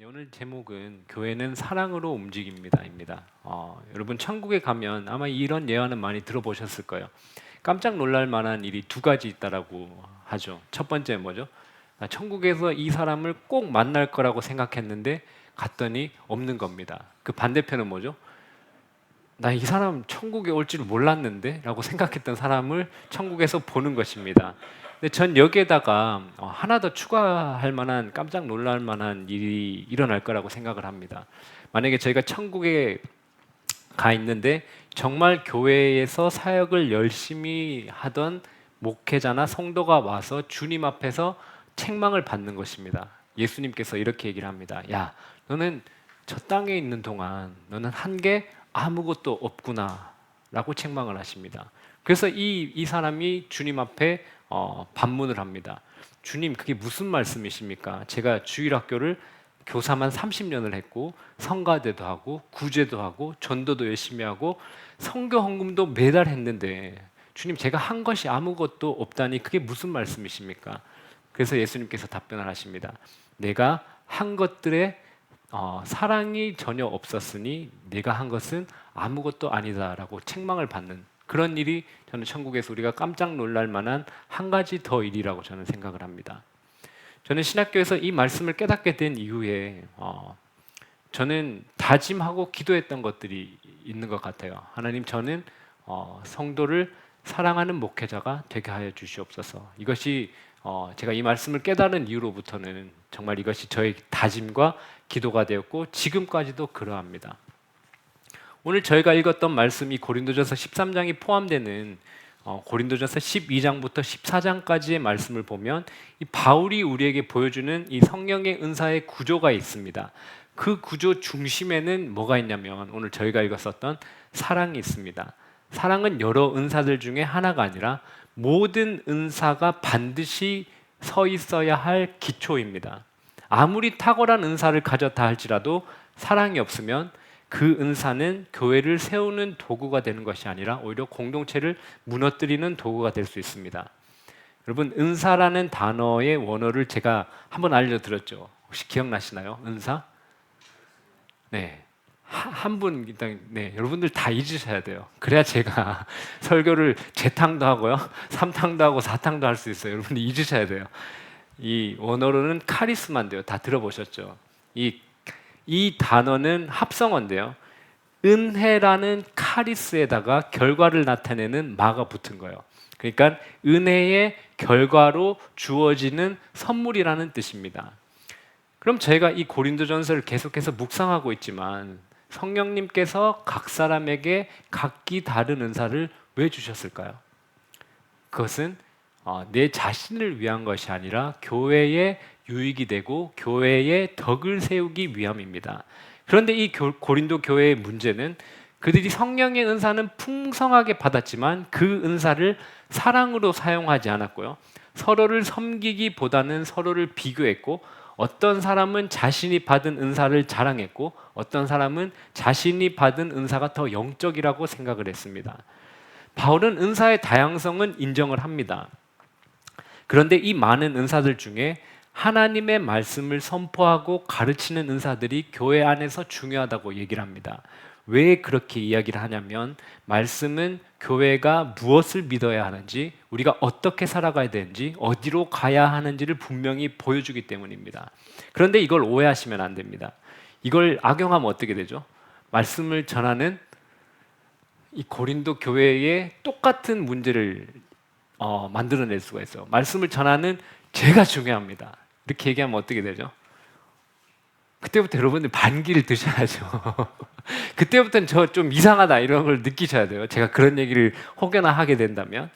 오늘 제목은 교회는 사랑으로 움직입니다입니다. 여러분 천국에 가면 아마 이런 예언은 많이 들어보셨을 거예요. 깜짝 놀랄 만한 일이 두 가지 있다라고 하죠. 첫 번째 뭐죠? 천국에서 이 사람을 꼭 만날 거라고 생각했는데 갔더니 없는 겁니다. 그 반대편은 뭐죠? 나 이 사람 천국에 올 줄 몰랐는데 라고 생각했던 사람을 천국에서 보는 것입니다. 근데 전 여기에다가 하나 더 추가할 만한 깜짝 놀랄 만한 일이 일어날 거라고 생각을 합니다. 만약에 저희가 천국에 가 있는데 정말 교회에서 사역을 열심히 하던 목회자나 성도가 와서 주님 앞에서 책망을 받는 것입니다. 예수님께서 이렇게 얘기를 합니다. 야, 너는 저 땅에 있는 동안 너는 한 게 아무것도 없구나 라고 책망을 하십니다. 그래서 이 사람이 주님 앞에 반문을 합니다. 주님, 그게 무슨 말씀이십니까? 제가 주일학교를 교사만 30년을 했고 성가대도 하고 구제도 하고 전도도 열심히 하고 성교 헌금도 매달 했는데 주님, 제가 한 것이 아무것도 없다니 그게 무슨 말씀이십니까? 그래서 예수님께서 답변을 하십니다. 내가 한 것들에 사랑이 전혀 없었으니 내가 한 것은 아무것도 아니다라고 책망을 받는 그런 일이 저는 천국에서 우리가 깜짝 놀랄 만한 한 가지 더 일이라고 저는 생각을 합니다. 저는 신학교에서 이 말씀을 깨닫게 된 이후에 저는 다짐하고 기도했던 것들이 있는 것 같아요. 하나님, 저는 성도를 사랑하는 목회자가 되게 하여 주시옵소서. 이것이 제가 이 말씀을 깨달은 이후로부터는 정말 이것이 저의 다짐과 기도가 되었고 지금까지도 그러합니다. 오늘 저희가 읽었던 말씀이 고린도전서 13장이 포함되는 고린도전서 12장부터 14장까지의 말씀을 보면 이 바울이 우리에게 보여주는 이 성령의 은사의 구조가 있습니다. 그 구조 중심에는 뭐가 있냐면 오늘 저희가 읽었었던 사랑이 있습니다. 사랑은 여러 은사들 중에 하나가 아니라 모든 은사가 반드시 서 있어야 할 기초입니다. 아무리 탁월한 은사를 가졌다 할지라도 사랑이 없으면 그 은사는 교회를 세우는 도구가 되는 것이 아니라 오히려 공동체를 무너뜨리는 도구가 될 수 있습니다. 여러분, 은사라는 단어의 원어를 제가 한번 알려드렸죠. 혹시 기억나시나요? 은사? 네. 한 분 일단 여러분들 다 잊으셔야 돼요. 그래야 제가 설교를 재탕도 하고요, 3탕도 하고 4탕도 할 수 있어요. 여러분들 잊으셔야 돼요. 이 원어로는 카리스마인데요. 다 들어보셨죠? 이 단어는 합성어인데요. 은혜라는 카리스에다가 결과를 나타내는 마가 붙은 거예요. 그러니까 은혜의 결과로 주어지는 선물이라는 뜻입니다. 그럼 저희가 이 고린도전서를 계속해서 묵상하고 있지만 성령님께서 각 사람에게 각기 다른 은사를 왜 주셨을까요? 그것은 내 자신을 위한 것이 아니라 교회의 유익이 되고 교회의 덕을 세우기 위함입니다. 그런데 이 고린도 교회의 문제는 그들이 성령의 은사는 풍성하게 받았지만 그 은사를 사랑으로 사용하지 않았고요. 서로를 섬기기보다는 서로를 비교했고 어떤 사람은 자신이 받은 은사를 자랑했고 어떤 사람은 자신이 받은 은사가 더 영적이라고 생각을 했습니다. 바울은 은사의 다양성은 인정을 합니다. 그런데 이 많은 은사들 중에 하나님의 말씀을 선포하고 가르치는 은사들이 교회 안에서 중요하다고 얘기를 합니다. 왜 그렇게 이야기를 하냐면 말씀은 교회가 무엇을 믿어야 하는지, 우리가 어떻게 살아가야 되는지, 어디로 가야 하는지를 분명히 보여주기 때문입니다. 그런데 이걸 오해하시면 안 됩니다. 이걸 악용하면 어떻게 되죠? 말씀을 전하는 이 고린도 교회에 똑같은 문제를 만들어낼 수가 있어요. 말씀을 전하는 제가 중요합니다. 이렇게 얘기하면 어떻게 되죠? 그때부터 여러분들 반기를 드셔야죠. 그때부터는 저 좀 이상하다 이런 걸 느끼셔야 돼요. 제가 그런 얘기를 혹여나 하게 된다면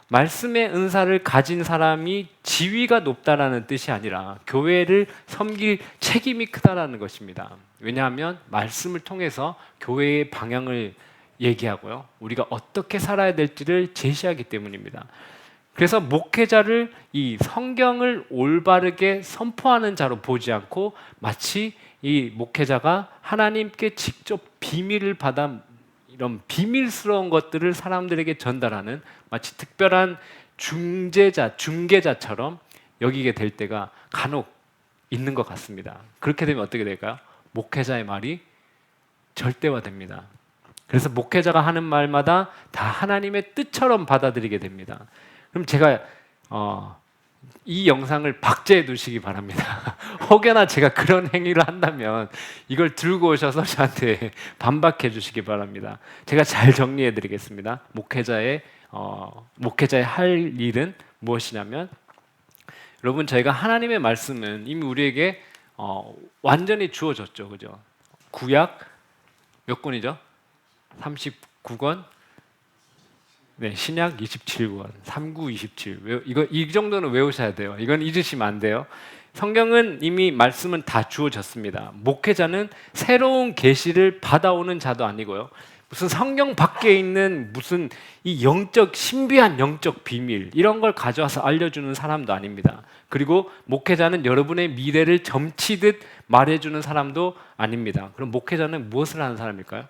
말씀의 은사를 가진 사람이 지위가 높다라는 뜻이 아니라 교회를 섬길 책임이 크다라는 것입니다. 왜냐하면 말씀을 통해서 교회의 방향을 얘기하고요, 우리가 어떻게 살아야 될지를 제시하기 때문입니다. 그래서 목회자를 이 성경을 올바르게 선포하는 자로 보지 않고 마치 이 목회자가 하나님께 직접 비밀을 받아 이런 비밀스러운 것들을 사람들에게 전달하는 마치 특별한 중재자, 중개자처럼 여기게 될 때가 간혹 있는 것 같습니다. 그렇게 되면 어떻게 될까요? 목회자의 말이 절대화됩니다. 그래서 목회자가 하는 말마다 다 하나님의 뜻처럼 받아들이게 됩니다. 그럼 제가 이 영상을 박제해 두시기 바랍니다. 혹여나 제가 그런 행위를 한다면 이걸 들고 오셔서 저한테 반박해 주시기 바랍니다. 제가 잘 정리해 드리겠습니다. 목회자의 할 일은 무엇이냐면, 여러분, 저희가 하나님의 말씀은 이미 우리에게 완전히 주어졌죠. 그죠? 구약 몇 권이죠? 39권. 네, 신약 27권, 3927. 이 정도는 외우셔야 돼요. 이건 잊으시면 안 돼요. 성경은 이미 말씀은 다 주어졌습니다. 목회자는 새로운 계시를 받아오는 자도 아니고요. 무슨 성경 밖에 있는 무슨 이 신비한 영적 비밀 이런 걸 가져와서 알려주는 사람도 아닙니다. 그리고 목회자는 여러분의 미래를 점치듯 말해주는 사람도 아닙니다. 그럼 목회자는 무엇을 하는 사람일까요?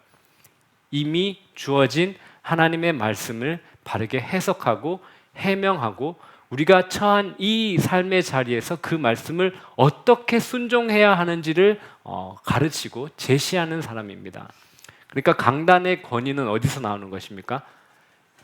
이미 주어진 하나님의 말씀을 바르게 해석하고 해명하고 우리가 처한 이 삶의 자리에서 그 말씀을 어떻게 순종해야 하는지를 가르치고 제시하는 사람입니다. 그러니까 강단의 권위는 어디서 나오는 것입니까?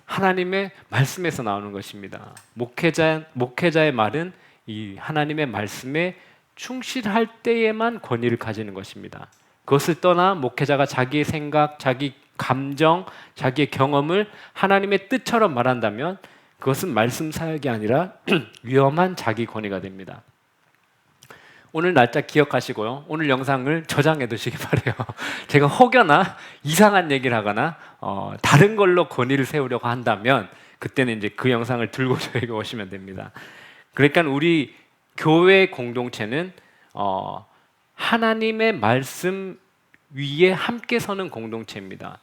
하나님의 말씀에서 나오는 것입니다. 목회자의 말은 이 하나님의 말씀에 충실할 때에만 권위를 가지는 것입니다. 그것을 떠나 목회자가 자기의 생각, 자기 감정, 자기의 경험을 하나님의 뜻처럼 말한다면 그것은 말씀 사역이 아니라 위험한 자기 권위가 됩니다. 오늘 날짜 기억하시고요. 오늘 영상을 저장해 두시기 바래요. 제가 혹여나 이상한 얘기를 하거나 다른 걸로 권위를 세우려고 한다면 그때는 이제 그 영상을 들고 저에게 오시면 됩니다. 그러니까 우리 교회 공동체는 하나님의 말씀 위에 함께 서는 공동체입니다.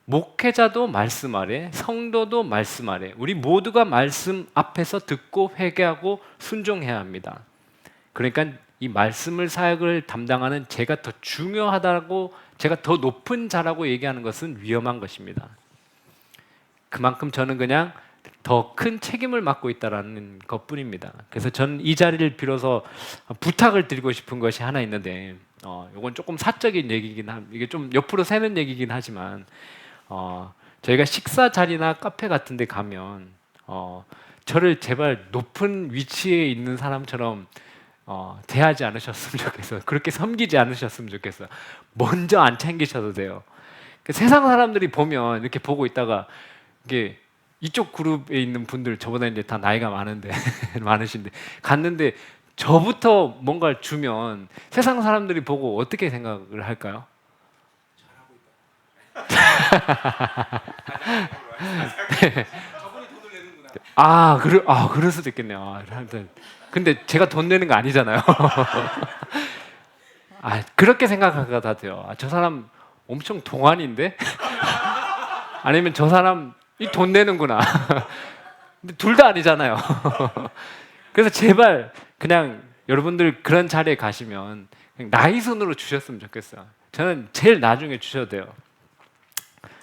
목회자도 말씀 아래, 성도도 말씀 아래, 우리 모두가 말씀 앞에서 듣고 회개하고 순종해야 합니다. 그러니까 이 말씀을 사역을 담당하는 제가 더 중요하다고, 제가 더 높은 자라고 얘기하는 것은 위험한 것입니다. 그만큼 저는 그냥 더 큰 책임을 맡고 있다는 것뿐입니다. 그래서 저는 이 자리를 빌어서 부탁을 드리고 싶은 것이 하나 있는데, 이건 조금 사적인 얘기긴 이게 좀 옆으로 새는 얘기긴 하지만, 저희가 식사 자리나 카페 같은 데 가면 저를 제발 높은 위치에 있는 사람처럼 대하지 않으셨으면 좋겠어요. 그렇게 섬기지 않으셨으면 좋겠어요. 먼저 안 챙기셔도 돼요. 세상 사람들이 보면 이렇게 보고 있다가 이게 이쪽 그룹에 있는 분들 저보다 이제 다 나이가 많은데 많으신데 갔는데 저부터 뭔가를 주면 세상 사람들이 보고 어떻게 생각을 할까요? 그럴 수도 있겠네요. 근데 제가 돈 내는 거 아니잖아요. 그렇게 생각하가 다 돼요. 저 사람 엄청 동안인데? 아니면 저 사람 돈 내는구나. 근데 둘 다 아니잖아요. 그래서 제발 그냥 여러분들 그런 자리에 가시면 그냥 나이 순으로 주셨으면 좋겠어요. 저는 제일 나중에 주셔도 돼요.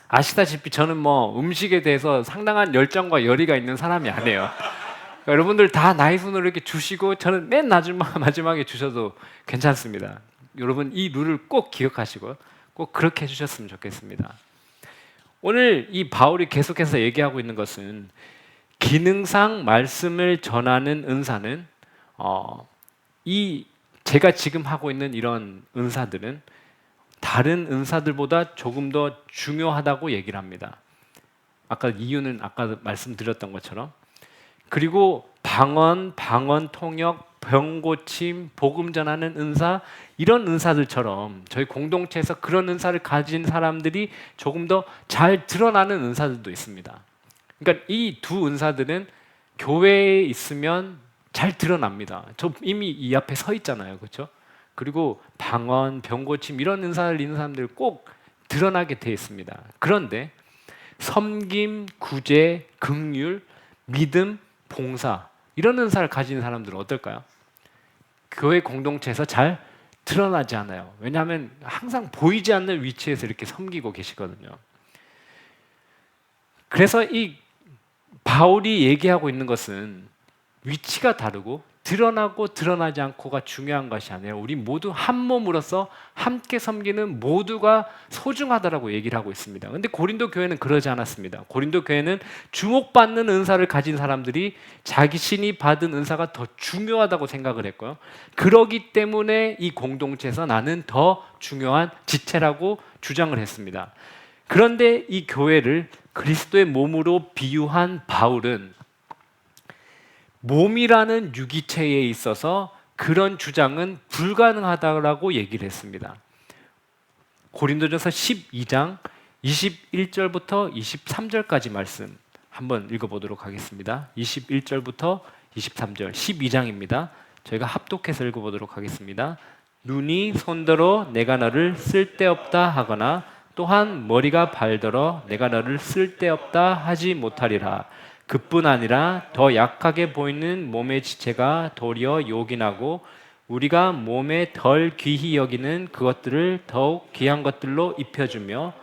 아시다시피 저는 음식에 대해서 상당한 열정과 열의가 있는 사람이 아니에요. 그러니까 여러분들 다 나이 순으로 이렇게 주시고 저는 맨 마지막에 주셔도 괜찮습니다. 여러분 이 룰을 꼭 기억하시고 꼭 그렇게 해주셨으면 좋겠습니다. 오늘 이 바울이 계속해서 얘기하고 있는 것은 기능상 말씀을 전하는 은사는 제가 지금 하고 있는 이런 은사들은 다른 은사들보다 조금 더 중요하다고 얘기를 합니다. 이유는 아까 말씀드렸던 것처럼. 그리고 방언 통역, 병 고침, 복음 전하는 은사, 이런 은사들처럼 저희 공동체에서 그런 은사를 가진 사람들이 조금 더 잘 드러나는 은사들도 있습니다. 그러니까 이 두 은사들은 교회에 있으면 잘 드러납니다. 저 이미 이 앞에 서 있잖아요. 그렇죠? 그리고 방언, 병 고침 이런 은사를 있는 사람들 꼭 드러나게 돼 있습니다. 그런데 섬김, 구제, 긍휼, 믿음, 봉사 이런 은사를 가진 사람들은 어떨까요? 교회 공동체에서 잘 드러나지 않아요. 왜냐하면 항상 보이지 않는 위치에서 이렇게 섬기고 계시거든요. 그래서 이 바울이 얘기하고 있는 것은 위치가 다르고 드러나고 드러나지 않고가 중요한 것이 아니라 우리 모두 한 몸으로서 함께 섬기는 모두가 소중하다라고 얘기를 하고 있습니다. 근데 고린도 교회는 그러지 않았습니다. 고린도 교회는 주목받는 은사를 가진 사람들이 자신이 받은 은사가 더 중요하다고 생각을 했고요. 그러기 때문에 이 공동체에서 나는 더 중요한 지체라고 주장을 했습니다. 그런데 이 교회를 그리스도의 몸으로 비유한 바울은 몸이라는 유기체에 있어서 그런 주장은 불가능하다고 얘기를 했습니다. 고린도전서 12장 21절부터 23절까지 말씀 한번 읽어보도록 하겠습니다. 21절부터 23절 12장입니다. 저희가 합독해서 읽어보도록 하겠습니다. 눈이 손더러 내가 너를 쓸데없다 하거나 또한 머리가 발더러 내가 너를 쓸데없다 하지 못하리라. 그뿐 아니라 더 약하게 보이는 몸의 지체가 도리어 요긴하고 우리가 몸에 덜 귀히 여기는 그것들을 더욱 귀한 것들로 입혀주며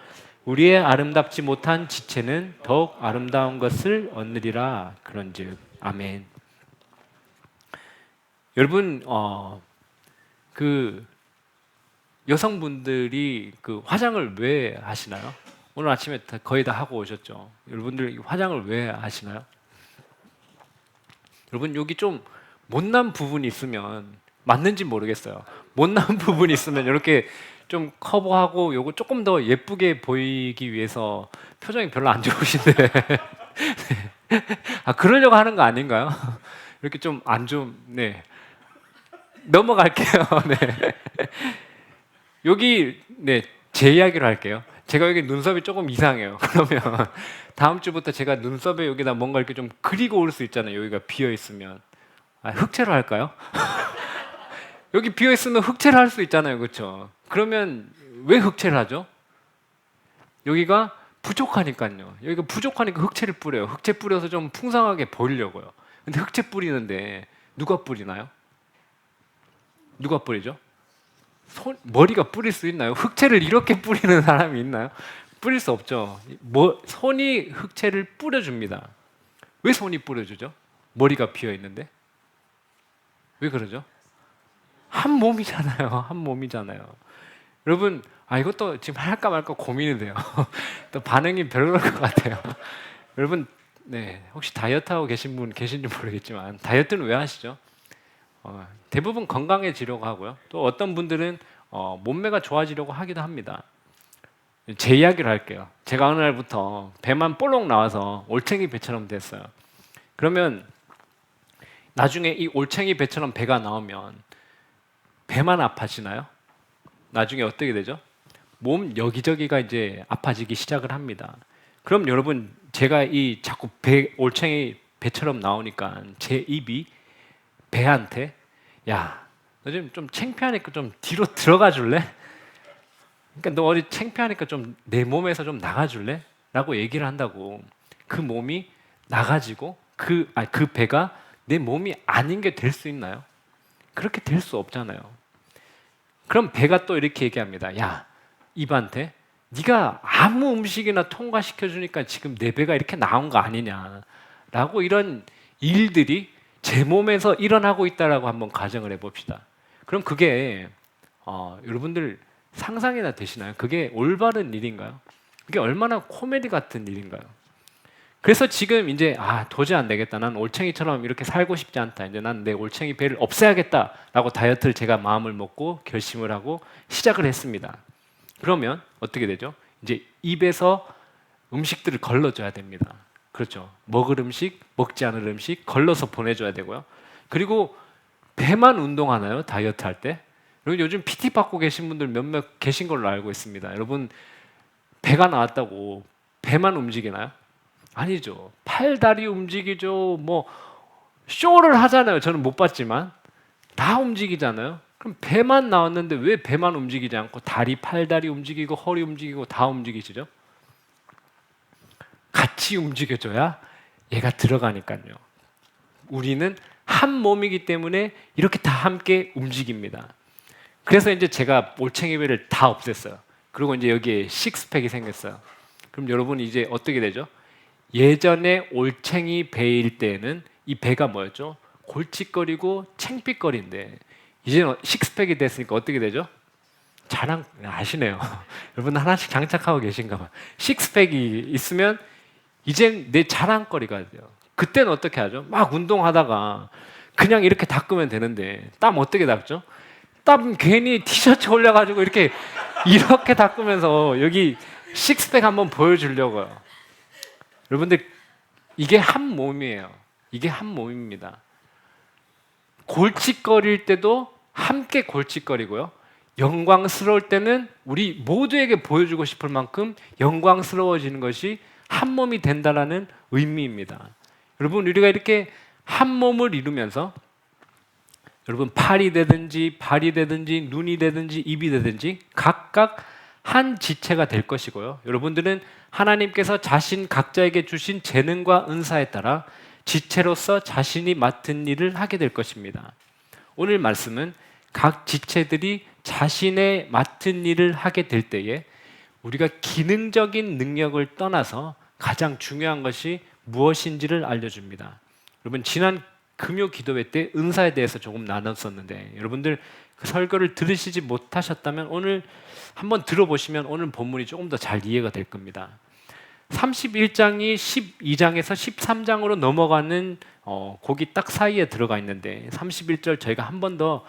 우리의 아름답지 못한 지체는 더욱 아름다운 것을 얻으리라. 그런즉 아멘. 여러분 그 여성분들이 그 화장을 왜 하시나요? 오늘 아침에 거의 다 하고 오셨죠. 여러분들 화장을 왜 하시나요? 여러분 여기 좀 못난 부분이 있으면 맞는지 모르겠어요. 못난 부분이 있으면 이렇게 좀 커버하고 요거 조금 더 예쁘게 보이기 위해서 표정이 별로 안 좋으신데 아 그러려고 하는 거 아닌가요? 이렇게 좀 안 좀 네. 넘어갈게요. 네. 여기 네, 제 이야기를 할게요. 제가 여기 눈썹이 조금 이상해요. 그러면 다음 주부터 제가 눈썹에 여기다 뭔가 이렇게 좀 그리고 올 수 있잖아요. 여기가 비어 있으면 흑채로 할까요? 여기 비어 있으면 흑채를 할 수 있잖아요, 그렇죠? 그러면 왜 흑채를 하죠? 여기가 부족하니까요. 여기가 부족하니까 흑채를 뿌려요. 흑채 뿌려서 좀 풍성하게 보이려고요. 근데 흑채 뿌리는데 누가 뿌리나요? 누가 뿌리죠? 머리가 뿌릴 수 있나요? 흑채를 이렇게 뿌리는 사람이 있나요? 뿌릴 수 없죠. 손이 흑채를 뿌려줍니다. 왜 손이 뿌려주죠? 머리가 비어 있는데 왜 그러죠? 한 몸이잖아요. 한 몸이잖아요. 여러분, 이것도 지금 할까 말까 고민이 돼요. 또 반응이 별로일 것 같아요. 여러분, 네, 혹시 다이어트 하고 계신 분 계신지 모르겠지만 다이어트는 왜 하시죠? 대부분 건강해지려고 하고요. 또 어떤 분들은 몸매가 좋아지려고 하기도 합니다. 제 이야기를 할게요. 제가 어느 날부터 배만 볼록 나와서 올챙이 배처럼 됐어요. 그러면 나중에 이 올챙이 배처럼 배가 나오면 배만 아파지나요? 나중에 어떻게 되죠? 몸 여기저기가 이제 아파지기 시작을 합니다. 그럼 여러분 제가 이 자꾸 올챙이 배처럼 나오니까 제 입이 배한테 야, 너 좀 창피하니까 좀 뒤로 들어가 줄래? 그러니까 너 어디 창피하니까 좀 내 몸에서 좀 나가 줄래? 라고 얘기를 한다고. 그 몸이 나가지고 그 배가 내 몸이 아닌 게 될 수 있나요? 그렇게 될 수 없잖아요. 그럼 배가 또 이렇게 얘기합니다. 야, 입한테 네가 아무 음식이나 통과시켜 주니까 지금 내 배가 이렇게 나온 거 아니냐. 라고 이런 일들이 제 몸에서 일어나고 있다라고 한번 가정을 해봅시다. 그럼 그게 여러분들 상상이나 되시나요? 그게 올바른 일인가요? 그게 얼마나 코미디 같은 일인가요? 그래서 지금 이제 도저히 안 되겠다. 난 올챙이처럼 이렇게 살고 싶지 않다. 이제 난 내 올챙이 배를 없애야겠다라고 다이어트를 제가 마음을 먹고 결심을 하고 시작을 했습니다. 그러면 어떻게 되죠? 이제 입에서 음식들을 걸러줘야 됩니다. 그렇죠. 먹을 음식, 먹지 않을 음식 걸러서 보내줘야 되고요. 그리고 배만 운동하나요? 다이어트 할 때? 여러분 요즘 PT 받고 계신 분들 몇몇 계신 걸로 알고 있습니다. 여러분 배가 나왔다고 배만 움직이나요? 아니죠. 팔, 다리 움직이죠. 뭐 쇼를 하잖아요. 저는 못 봤지만 다 움직이잖아요. 그럼 배만 나왔는데 왜 배만 움직이지 않고 다리, 팔, 다리 움직이고 허리 움직이고 다 움직이시죠? 같이 움직여줘야 얘가 들어가니까요. 우리는 한 몸이기 때문에 이렇게 다 함께 움직입니다. 그래서 이제 제가 올챙이 배를 다 없앴어요. 그리고 이제 여기에 식스팩이 생겼어요. 그럼 여러분 이제 어떻게 되죠? 예전에 올챙이 배일 때는 이 배가 뭐였죠? 골칫거리고 창피거리인데 이제는 식스팩이 됐으니까 어떻게 되죠? 자랑 아시네요. 여러분 하나씩 장착하고 계신가 봐요. 식스팩이 있으면 이젠 내 자랑거리가 돼요. 그때는 어떻게 하죠? 막 운동하다가 그냥 이렇게 닦으면 되는데 땀 어떻게 닦죠? 땀 괜히 티셔츠 올려가지고 이렇게 닦으면서 여기 식스팩 한번 보여주려고요. 여러분들 이게 한 몸이에요. 이게 한 몸입니다. 골칫거릴 때도 함께 골칫거리고요. 영광스러울 때는 우리 모두에게 보여주고 싶을 만큼 영광스러워지는 것이 한 몸이 된다라는 의미입니다. 여러분 우리가 이렇게 한 몸을 이루면서 여러분 팔이 되든지 발이 되든지 눈이 되든지 입이 되든지 각각 한 지체가 될 것이고요. 여러분들은 하나님께서 자신 각자에게 주신 재능과 은사에 따라 지체로서 자신이 맡은 일을 하게 될 것입니다. 오늘 말씀은 각 지체들이 자신의 맡은 일을 하게 될 때에 우리가 기능적인 능력을 떠나서 가장 중요한 것이 무엇인지를 알려줍니다. 여러분 지난 금요 기도회 때 은사에 대해서 조금 나눴었는데 여러분들 그 설교를 들으시지 못하셨다면 오늘 한번 들어보시면 오늘 본문이 조금 더 잘 이해가 될 겁니다. 31장이 12장에서 13장으로 넘어가는 거기 딱 사이에 들어가 있는데 31절 저희가 한 번 더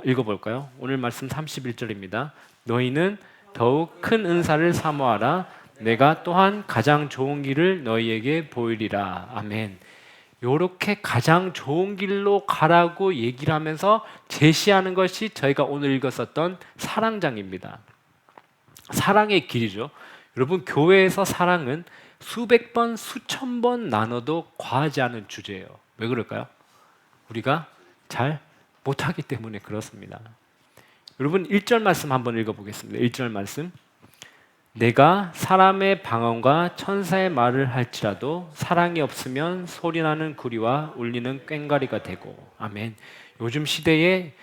읽어볼까요? 오늘 말씀 31절입니다. 너희는 더욱 큰 은사를 사모하라. 내가 또한 가장 좋은 길을 너희에게 보이리라. 아멘. 요렇게 가장 좋은 길로 가라고 얘기를 하면서 제시하는 것이 저희가 오늘 읽었었던 사랑장입니다. 사랑의 길이죠. 여러분 교회에서 사랑은 수백 번, 수천 번 나눠도 과하지 않은 주제예요. 왜 그럴까요? 우리가 잘 못하기 때문에 그렇습니다. 여러분 1절 말씀 한번 읽어보겠습니다. 1절 말씀. 내가 사람의 방언과 천사의 말을 할지라도 사랑이 없으면 소리나는 구리와 울리는 꽹과리가 되고. 아멘. 요즘 시대에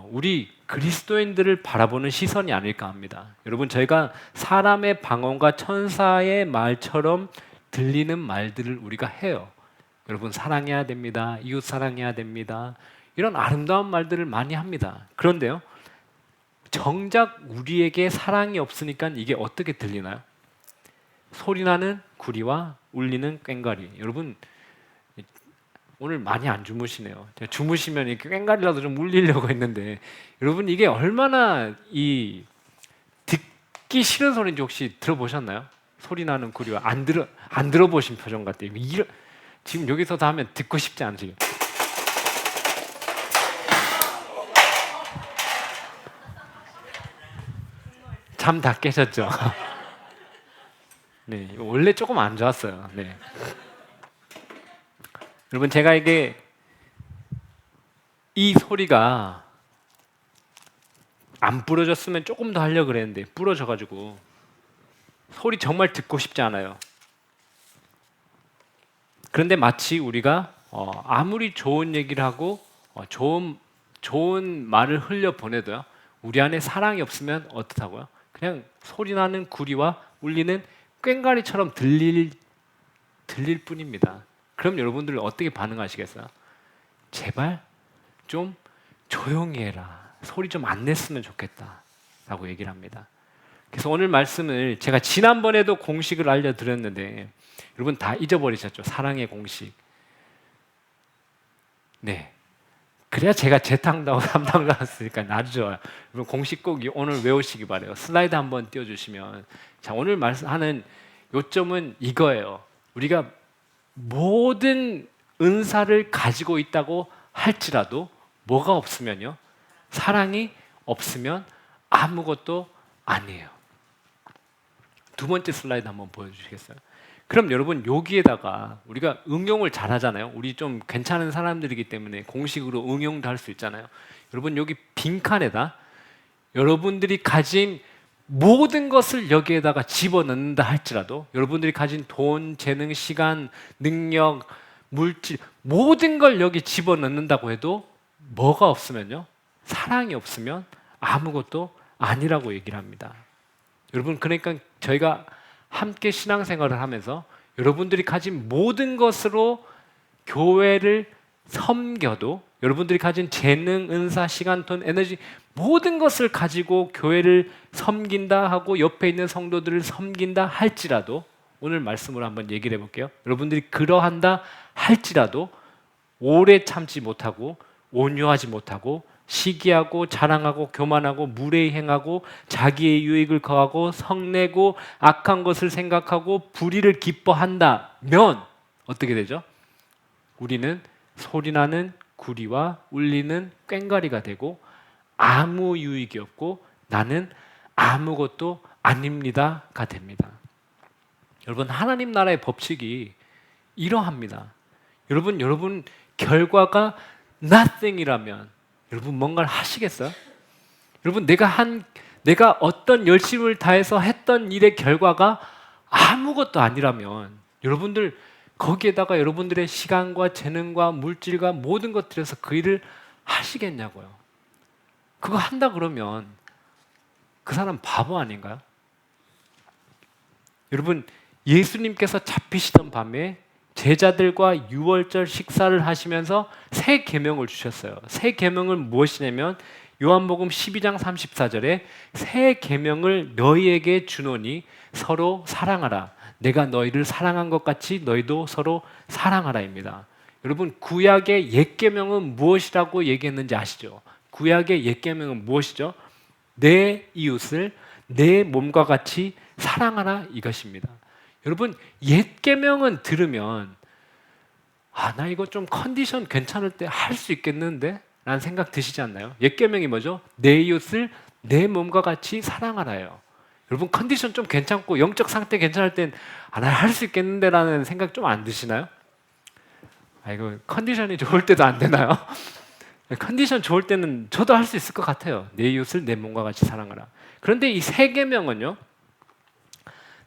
우리 그리스도인들을 바라보는 시선이 아닐까 합니다. 여러분 저희가 사람의 방언과 천사의 말처럼 들리는 말들을 우리가 해요. 여러분 사랑해야 됩니다. 이웃 사랑해야 됩니다. 이런 아름다운 말들을 많이 합니다. 그런데요. 정작 우리에게 사랑이 없으니까 이게 어떻게 들리나요? 소리나는 구리와 울리는 꽹과리. 여러분 오늘 많이 안 주무시네요. 제가 주무시면 이렇게 꽹과리라도 좀 울리려고 했는데 여러분 이게 얼마나 이 듣기 싫은 소리인지 혹시 들어보셨나요? 소리나는 구리와 안 들어보신 표정 같아요. 지금 여기서도 하면 듣고 싶지 않으세요? 잠 다 깨셨죠? 네, 원래 조금 안 좋았어요. 네. 여러분 제가 이 소리가 안 부러졌으면 조금 더 하려고 그랬는데 부러져가지고 소리 정말 듣고 싶지 않아요. 그런데 마치 우리가 아무리 좋은 얘기를 하고 좋은 말을 흘려 보내도요 우리 안에 사랑이 없으면 어떻다고요? 그냥 소리나는 구리와 울리는 꽹과리처럼 들릴 뿐입니다. 그럼 여러분들 어떻게 반응하시겠어요? 제발 좀 조용히 해라. 소리 좀 안 냈으면 좋겠다 라고 얘기를 합니다. 그래서 오늘 말씀을 제가 지난번에도 공식을 알려드렸는데 여러분 다 잊어버리셨죠? 사랑의 공식. 네. 그래야 제가 재탕당하고 담당자였으니까 아주 좋아요. 여러분 공식 꼭 오늘 외우시기 바래요. 슬라이드 한번 띄워주시면 자 오늘 말씀하는 요점은 이거예요. 우리가 모든 은사를 가지고 있다고 할지라도 뭐가 없으면요 사랑이 없으면 아무것도 아니에요. 두 번째 슬라이드 한번 보여주시겠어요? 그럼 여러분 여기에다가 우리가 응용을 잘 하잖아요. 우리 좀 괜찮은 사람들이기 때문에 공식으로 응용도 할 수 있잖아요. 여러분 여기 빈칸에다 여러분들이 가진 모든 것을 여기에다가 집어넣는다 할지라도 여러분들이 가진 돈, 재능, 시간, 능력, 물질 모든 걸 여기 집어넣는다고 해도 뭐가 없으면요 사랑이 없으면 아무것도 아니라고 얘기를 합니다. 여러분 그러니까 저희가 함께 신앙생활을 하면서 여러분들이 가진 모든 것으로 교회를 섬겨도 여러분들이 가진 재능, 은사, 시간, 돈, 에너지 모든 것을 가지고 교회를 섬긴다 하고 옆에 있는 성도들을 섬긴다 할지라도 오늘 말씀으로 한번 얘기를 해볼게요. 여러분들이 그러한다 할지라도 오래 참지 못하고 온유하지 못하고 시기하고 자랑하고 교만하고 무례히 행하고 자기의 유익을 거하고 성내고 악한 것을 생각하고 불의를 기뻐한다면 어떻게 되죠? 우리는 소리나는 구리와 울리는 꽹과리가 되고 아무 유익이 없고 나는 아무것도 아닙니다가 됩니다. 여러분 하나님 나라의 법칙이 이러합니다. 여러분 결과가 nothing이라면 여러분 뭔가를 하시겠어요? 여러분 내가 어떤 열심을 다해서 했던 일의 결과가 아무것도 아니라면 여러분들 거기에다가 여러분들의 시간과 재능과 물질과 모든 것 들여서 그 일을 하시겠냐고요. 그거 한다 그러면 그 사람 바보 아닌가요? 여러분 예수님께서 잡히시던 밤에 제자들과 유월절 식사를 하시면서 새 계명을 주셨어요. 새 계명은 무엇이냐면 요한복음 12장 34절에 새 계명을 너희에게 주노니 서로 사랑하라. 내가 너희를 사랑한 것 같이 너희도 서로 사랑하라입니다. 여러분 구약의 옛 계명은 무엇이라고 얘기했는지 아시죠? 구약의 옛 계명은 무엇이죠? 내 이웃을 내 몸과 같이 사랑하라 이것입니다. 여러분 옛 계명은 들으면 나 이거 좀 컨디션 괜찮을 때 할 수 있겠는데? 라는 생각 드시지 않나요? 옛 계명이 뭐죠? 내 이웃을 내 몸과 같이 사랑하라요. 여러분 컨디션 좀 괜찮고 영적 상태 괜찮을 땐 나 할 수 있겠는데? 라는 생각 좀 안 드시나요? 이거 컨디션이 좋을 때도 안 되나요? 컨디션 좋을 때는 저도 할 수 있을 것 같아요. 내 이웃을 내 몸과 같이 사랑하라. 그런데 이 새 계명은요.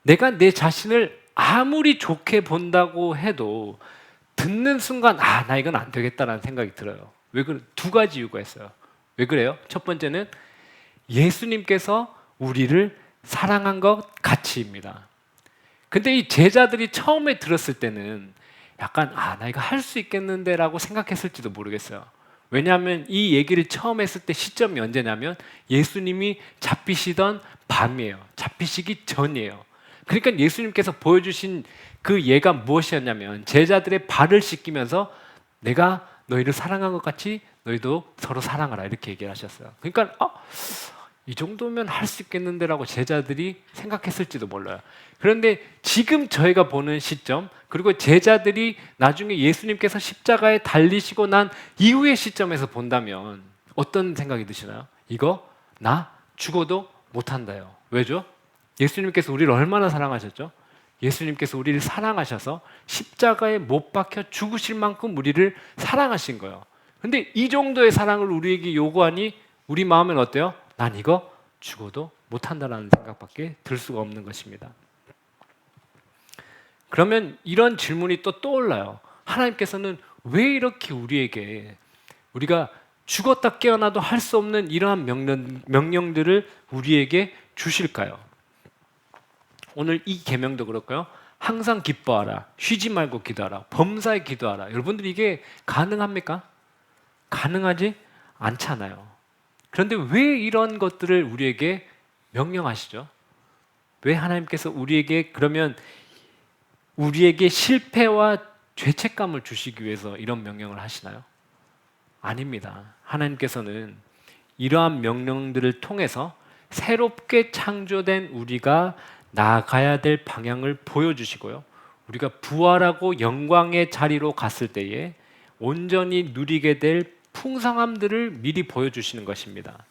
내가 내 자신을 아무리 좋게 본다고 해도 듣는 순간 나 이건 안 되겠다라는 생각이 들어요. 왜 그래? 두 가지 이유가 있어요. 왜 그래요? 첫 번째는 예수님께서 우리를 사랑한 것 같이입니다. 근데 이 제자들이 처음에 들었을 때는 약간 나 이거 할 수 있겠는데 라고 생각했을지도 모르겠어요. 왜냐하면 이 얘기를 처음 했을 때 시점이 언제냐면 예수님이 잡히시던 밤이에요. 잡히시기 전이에요. 그러니까 예수님께서 보여주신 그 예가 무엇이었냐면 제자들의 발을 씻기면서 내가 너희를 사랑한 것 같이 너희도 서로 사랑하라 이렇게 얘기를 하셨어요. 그러니까 이 정도면 할 수 있겠는데라고 제자들이 생각했을지도 몰라요. 그런데 지금 저희가 보는 시점 그리고 제자들이 나중에 예수님께서 십자가에 달리시고 난 이후의 시점에서 본다면 어떤 생각이 드시나요? 이거 나 죽어도 못한다요. 왜죠? 예수님께서 우리를 얼마나 사랑하셨죠? 예수님께서 우리를 사랑하셔서 십자가에 못 박혀 죽으실 만큼 우리를 사랑하신 거예요. 근데 이 정도의 사랑을 우리에게 요구하니 우리 마음은 어때요? 난 이거 죽어도 못한다라는 생각밖에 들 수가 없는 것입니다. 그러면 이런 질문이 또 떠올라요. 하나님께서는 왜 이렇게 우리에게 우리가 죽었다 깨어나도 할 수 없는 이러한 명령들을 우리에게 주실까요? 오늘 이 계명도 그렇고요. 항상 기뻐하라. 쉬지 말고 기도하라. 범사에 기도하라. 여러분들 이게 가능합니까? 가능하지 않잖아요. 그런데 왜 이런 것들을 우리에게 명령하시죠? 왜 하나님께서 그러면 우리에게 실패와 죄책감을 주시기 위해서 이런 명령을 하시나요? 아닙니다. 하나님께서는 이러한 명령들을 통해서 새롭게 창조된 우리가 나아가야 될 방향을 보여주시고요. 우리가 부활하고 영광의 자리로 갔을 때에 온전히 누리게 될 풍성함들을 미리 보여주시는 것입니다.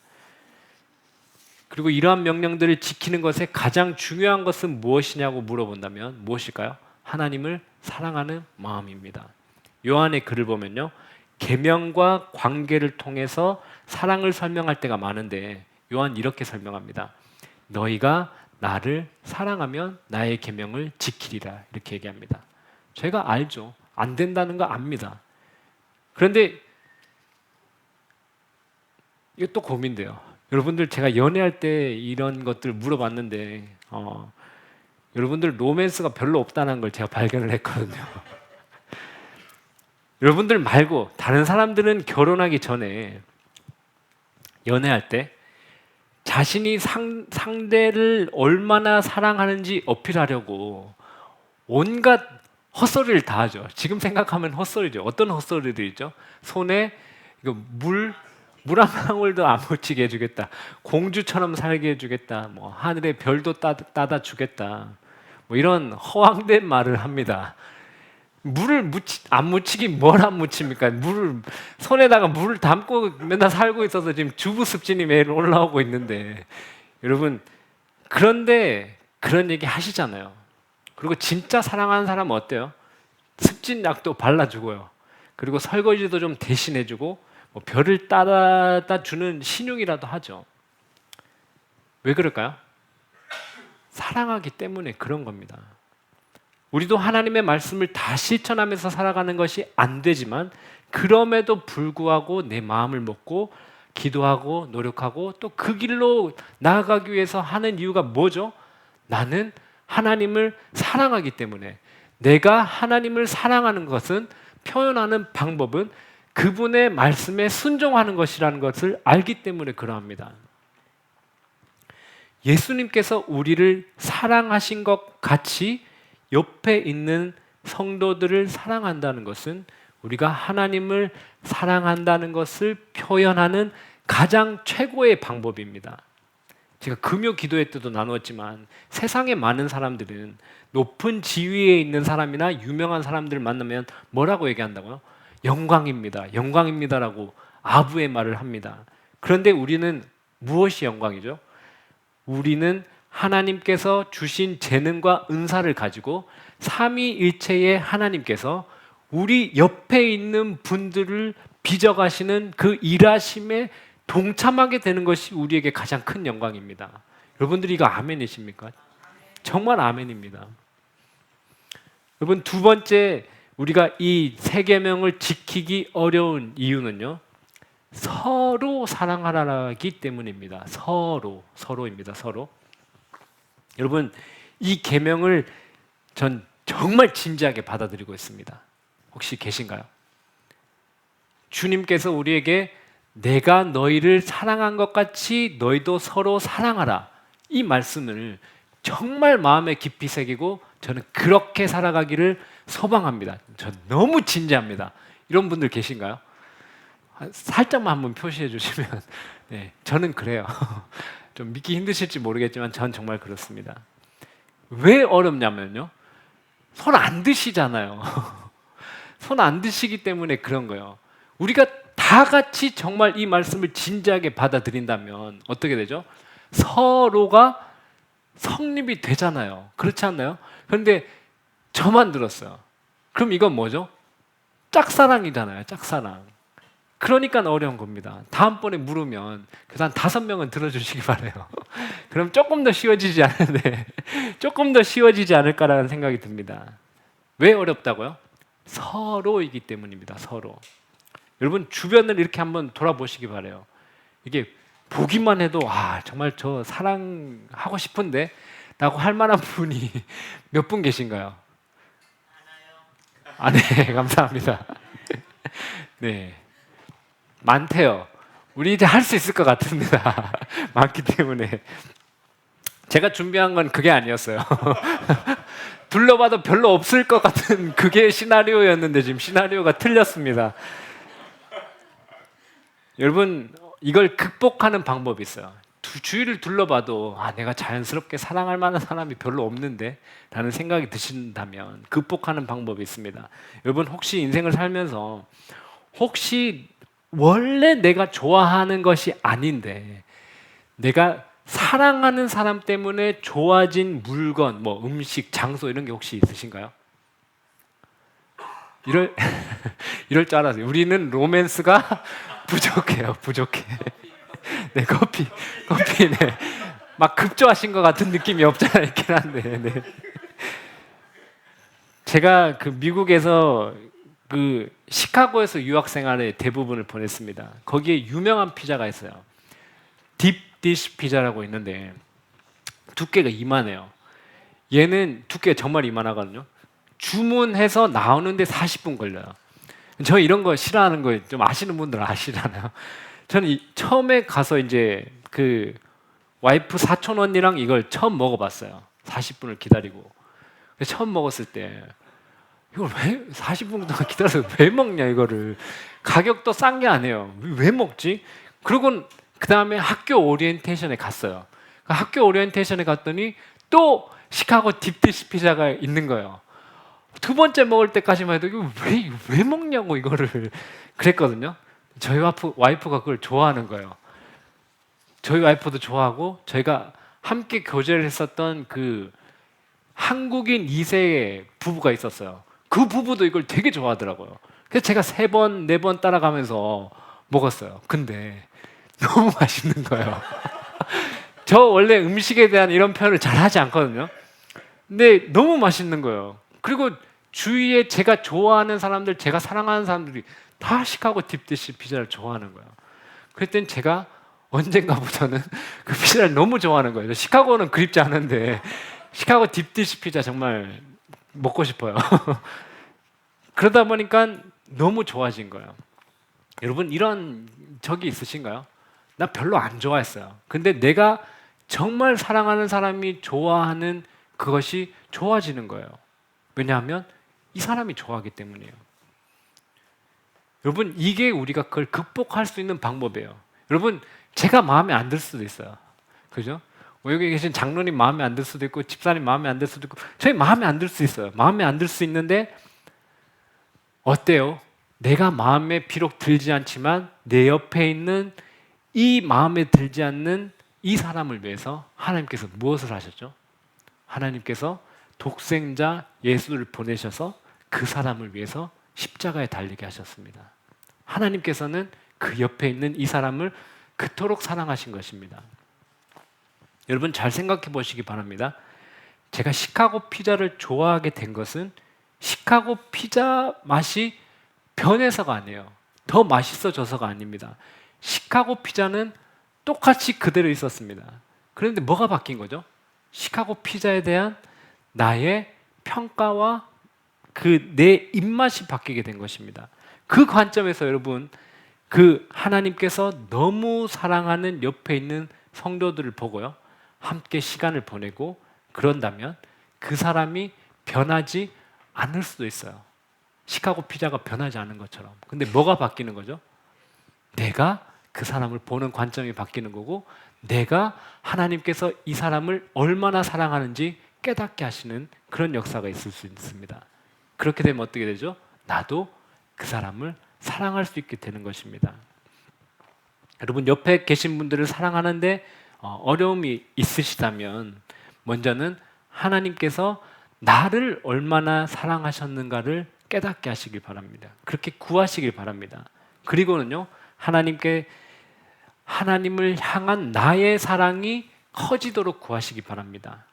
그리고 이러한 명령들을 지키는 것에 가장 중요한 것은 무엇이냐고 물어본다면 무엇일까요? 하나님을 사랑하는 마음입니다. 요한의 글을 보면요. 계명과 관계를 통해서 사랑을 설명할 때가 많은데 요한 이렇게 설명합니다. 너희가 나를 사랑하면 나의 계명을 지키리라 이렇게 얘기합니다. 제가 알죠. 안 된다는 거 압니다. 그런데 이거 또 고민돼요. 여러분들 제가 연애할 때 이런 것들 물어봤는데 여러분들 로맨스가 별로 없다는 걸 제가 발견을 했거든요. 여러분들 말고 다른 사람들은 결혼하기 전에 연애할 때 자신이 상대를 얼마나 사랑하는지 어필하려고 온갖 헛소리를 다 하죠. 지금 생각하면 헛소리죠. 어떤 헛소리들이죠? 손에 이거 물 한 방울도 안 묻히게 해주겠다. 공주처럼 살게 해주겠다. 뭐 하늘의 별도 따다 주겠다. 뭐 이런 허황된 말을 합니다. 물을 안 묻히긴 뭘 안 묻힙니까? 손에다가 물을 담고 맨날 살고 있어서 지금 주부 습진이 매일 올라오고 있는데, 여러분, 그런데 그런 얘기 하시잖아요. 그리고 진짜 사랑하는 사람은 어때요? 습진약도 발라주고요. 그리고 설거지도 좀 대신해주고 뭐 별을 따다 주는 신용이라도 하죠. 왜 그럴까요? 사랑하기 때문에 그런 겁니다. 우리도 하나님의 말씀을 다 실천하면서 살아가는 것이 안 되지만, 그럼에도 불구하고 내 마음을 먹고 기도하고 노력하고 또 그 길로 나아가기 위해서 하는 이유가 뭐죠? 나는 하나님을 사랑하기 때문에. 내가 하나님을 사랑하는 것은, 표현하는 방법은 그분의 말씀에 순종하는 것이라는 것을 알기 때문에 그러합니다. 예수님께서 우리를 사랑하신 것 같이 옆에 있는 성도들을 사랑한다는 것은 우리가 하나님을 사랑한다는 것을 표현하는 가장 최고의 방법입니다. 제가 금요 기도회 때도 나누었지만, 세상에 많은 사람들은 높은 지위에 있는 사람이나 유명한 사람들을 만나면 뭐라고 얘기한다고요? 영광입니다. 영광입니다라고 아부의 말을 합니다. 그런데 우리는 무엇이 영광이죠? 우리는 하나님께서 주신 재능과 은사를 가지고 삼위일체의 하나님께서 우리 옆에 있는 분들을 빚어가시는 그 일하심에 동참하게 되는 것이 우리에게 가장 큰 영광입니다. 여러분들이 이거 아멘이십니까? 정말 아멘입니다. 여러분, 두 번째, 우리가 이 세 계명을 지키기 어려운 이유는요, 서로 사랑하라기 때문입니다. 서로입니다. 서로. 여러분, 이 계명을 전 정말 진지하게 받아들이고 있습니다. 혹시 계신가요? 주님께서 우리에게 내가 너희를 사랑한 것 같이 너희도 서로 사랑하라, 이 말씀을 정말 마음에 깊이 새기고 저는 그렇게 살아가기를 소망합니다. 저 너무 진지합니다. 이런 분들 계신가요? 살짝만 한번 표시해 주시면. 네, 저는 그래요. 좀 믿기 힘드실지 모르겠지만 전 정말 그렇습니다. 왜 어렵냐면요, 손 안 드시잖아요. 손 안 드시기 때문에 그런 거예요. 우리가 다 같이 정말 이 말씀을 진지하게 받아들인다면 어떻게 되죠? 서로가 성립이 되잖아요. 그렇지 않나요? 그런데 저만 들었어요. 그럼 이건 뭐죠? 짝사랑이잖아요. 짝사랑. 그러니까 어려운 겁니다. 다음번에 물으면 그래서 한 5명은 들어주시기 바라요. 그럼 조금 더 쉬워지지 않은데 조금 더 쉬워지지 않을까라는 생각이 듭니다. 왜 어렵다고요? 서로이기 때문입니다. 서로. 여러분, 주변을 이렇게 한번 돌아보시기 바라요. 이게 보기만 해도 정말 저 사랑하고 싶은데 라고 할 만한 분이 몇 분 계신가요? 네, 감사합니다. 네, 많대요. 우리 이제 할 수 있을 것 같습니다. 많기 때문에. 제가 준비한 건 그게 아니었어요. 둘러봐도 별로 없을 것 같은 그게 시나리오였는데 지금 시나리오가 틀렸습니다. 여러분, 이걸 극복하는 방법이 있어요. 주위를 둘러봐도 내가 자연스럽게 사랑할 만한 사람이 별로 없는데 라는 생각이 드신다면 극복하는 방법이 있습니다. 여러분, 혹시 인생을 살면서 혹시 원래 내가 좋아하는 것이 아닌데 내가 사랑하는 사람 때문에 좋아진 물건, 뭐 음식, 장소 이런 게 혹시 있으신가요? 이럴 줄 알았어요. 우리는 로맨스가 부족해요. 부족해. 네, 커피, 네. 막 급조하신 것 같은 느낌이 없잖아 있긴 한데. 네. 제가 그 미국에서 그 시카고에서 유학 생활의 대부분을 보냈습니다. 거기에 유명한 피자가 있어요. 딥디쉬 피자라고 있는데 두께가 이만해요. 얘는 두께가 정말 이만하거든요. 주문해서 나오는데 40분 걸려요. 저 이런 거 싫어하는 거 좀 아시는 분들 아시잖아요. 저는 처음에 가서 이제 그 와이프 사촌 언니랑 이걸 처음 먹어봤어요. 40분을 기다리고. 처음 먹었을 때 이걸 왜 40분 동안 기다려서 왜 먹냐 이거를. 가격도 싼 게 아니에요. 왜 먹지? 그리고 그 다음에 학교 오리엔테이션에 갔어요. 학교 오리엔테이션에 갔더니 또 시카고 딥디시 피자가 있는 거예요. 두 번째 먹을 때까지만 해도 이거 왜 먹냐고 이거를 그랬거든요. 저희 와이프가 그걸 좋아하는 거예요. 저희 와이프도 좋아하고 저희가 함께 교제를 했었던 그 한국인 2세의 부부가 있었어요. 그 부부도 이걸 되게 좋아하더라고요. 그래서 제가 3번, 4번 따라가면서 먹었어요. 근데 너무 맛있는 거예요. 저 원래 음식에 대한 이런 표현을 잘 하지 않거든요. 근데 너무 맛있는 거예요. 그리고 주위에 제가 좋아하는 사람들, 제가 사랑하는 사람들이 다 시카고 딥디시 피자를 좋아하는 거예요. 그랬더니 제가 언젠가부터는 그 피자를 너무 좋아하는 거예요. 시카고는 그립지 않은데 시카고 딥디시 피자 정말 먹고 싶어요. 그러다 보니까 너무 좋아진 거예요. 여러분 이런 적이 있으신가요? 나 별로 안 좋아했어요. 근데 내가 정말 사랑하는 사람이 좋아하는 그것이 좋아지는 거예요. 왜냐하면 이 사람이 좋아하기 때문이에요. 여러분 이게 우리가 그걸 극복할 수 있는 방법이에요. 여러분 제가 마음에 안 들 수도 있어요. 그죠? 여기 계신 장로님 마음에 안 들 수도 있고 집사님 마음에 안 들 수도 있고 저희 마음에 안 들 수 있어요. 마음에 안 들 수 있는데 어때요? 내가 마음에 비록 들지 않지만 내 옆에 있는 이 마음에 들지 않는 이 사람을 위해서 하나님께서 무엇을 하셨죠? 하나님께서 독생자 예수를 보내셔서 그 사람을 위해서 십자가에 달리게 하셨습니다. 하나님께서는 그 옆에 있는 이 사람을 그토록 사랑하신 것입니다. 여러분 잘 생각해 보시기 바랍니다. 제가 시카고 피자를 좋아하게 된 것은 시카고 피자 맛이 변해서가 아니에요. 더 맛있어져서가 아닙니다. 시카고 피자는 똑같이 그대로 있었습니다. 그런데 뭐가 바뀐 거죠? 시카고 피자에 대한 나의 평가와 그 내 입맛이 바뀌게 된 것입니다. 그 관점에서 여러분 그 하나님께서 너무 사랑하는 옆에 있는 성도들을 보고요. 함께 시간을 보내고 그런다면 그 사람이 변하지 않을 수도 있어요. 시카고 피자가 변하지 않은 것처럼. 근데 뭐가 바뀌는 거죠? 내가 그 사람을 보는 관점이 바뀌는 거고 내가 하나님께서 이 사람을 얼마나 사랑하는지 깨닫게 하시는 그런 역사가 있을 수 있습니다. 그렇게 되면 어떻게 되죠? 나도 그 사람을 사랑할 수 있게 되는 것입니다. 여러분 옆에 계신 분들을 사랑하는데 어려움이 있으시다면 먼저는 하나님께서 나를 얼마나 사랑하셨는가를 깨닫게 하시길 바랍니다. 그렇게 구하시길 바랍니다. 그리고는요 하나님을 향한 나의 사랑이 커지도록 구하시기 바랍니다.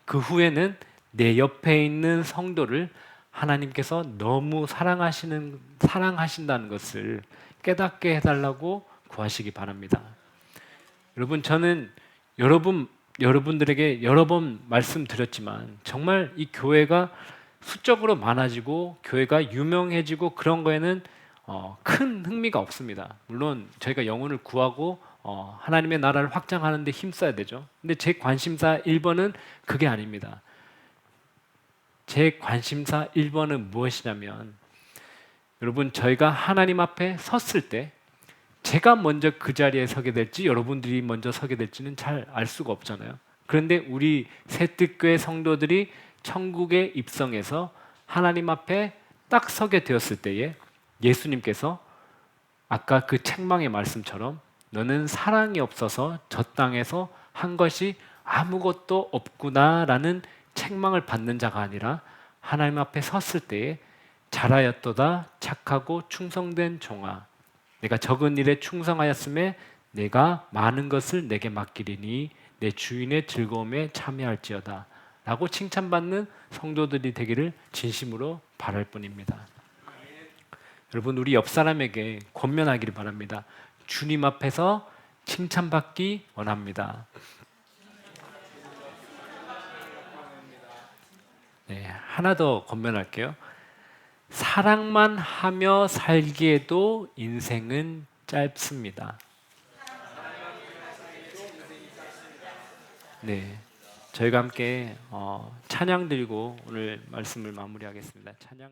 그 후에는 내 옆에 있는 성도를 하나님께서 너무 사랑하신다는 것을 깨닫게 해달라고 구하시기 바랍니다. 여러분 저는 여러분들에게 여러 번 말씀드렸지만 정말 이 교회가 수적으로 많아지고 교회가 유명해지고 그런 거에는 큰 흥미가 없습니다. 물론 저희가 영혼을 구하고 하나님의 나라를 확장하는 데 힘써야 되죠. 근데 제 관심사 1번은 그게 아닙니다. 제 관심사 1번은 무엇이냐면 여러분 저희가 하나님 앞에 섰을 때 제가 먼저 그 자리에 서게 될지 여러분들이 먼저 서게 될지는 잘 알 수가 없잖아요. 그런데 우리 새뜻교회 성도들이 천국에 입성해서 하나님 앞에 딱 서게 되었을 때에 예수님께서 아까 그 책망의 말씀처럼 너는 사랑이 없어서 저 땅에서 한 것이 아무것도 없구나라는 책망을 받는 자가 아니라 하나님 앞에 섰을 때에 잘하였도다 착하고 충성된 종아 내가 적은 일에 충성하였음에 내가 많은 것을 내게 맡기리니 내 주인의 즐거움에 참여할지어다 라고 칭찬받는 성도들이 되기를 진심으로 바랄 뿐입니다. 여러분 우리 옆 사람에게 권면하기를 바랍니다. 주님 앞에서 칭찬받기 원합니다. 네, 하나 더 권면할게요. 사랑만 하며 살기에도 인생은 짧습니다. 네, 저희가 함께 찬양 드리고 오늘 말씀을 마무리하겠습니다. 찬양.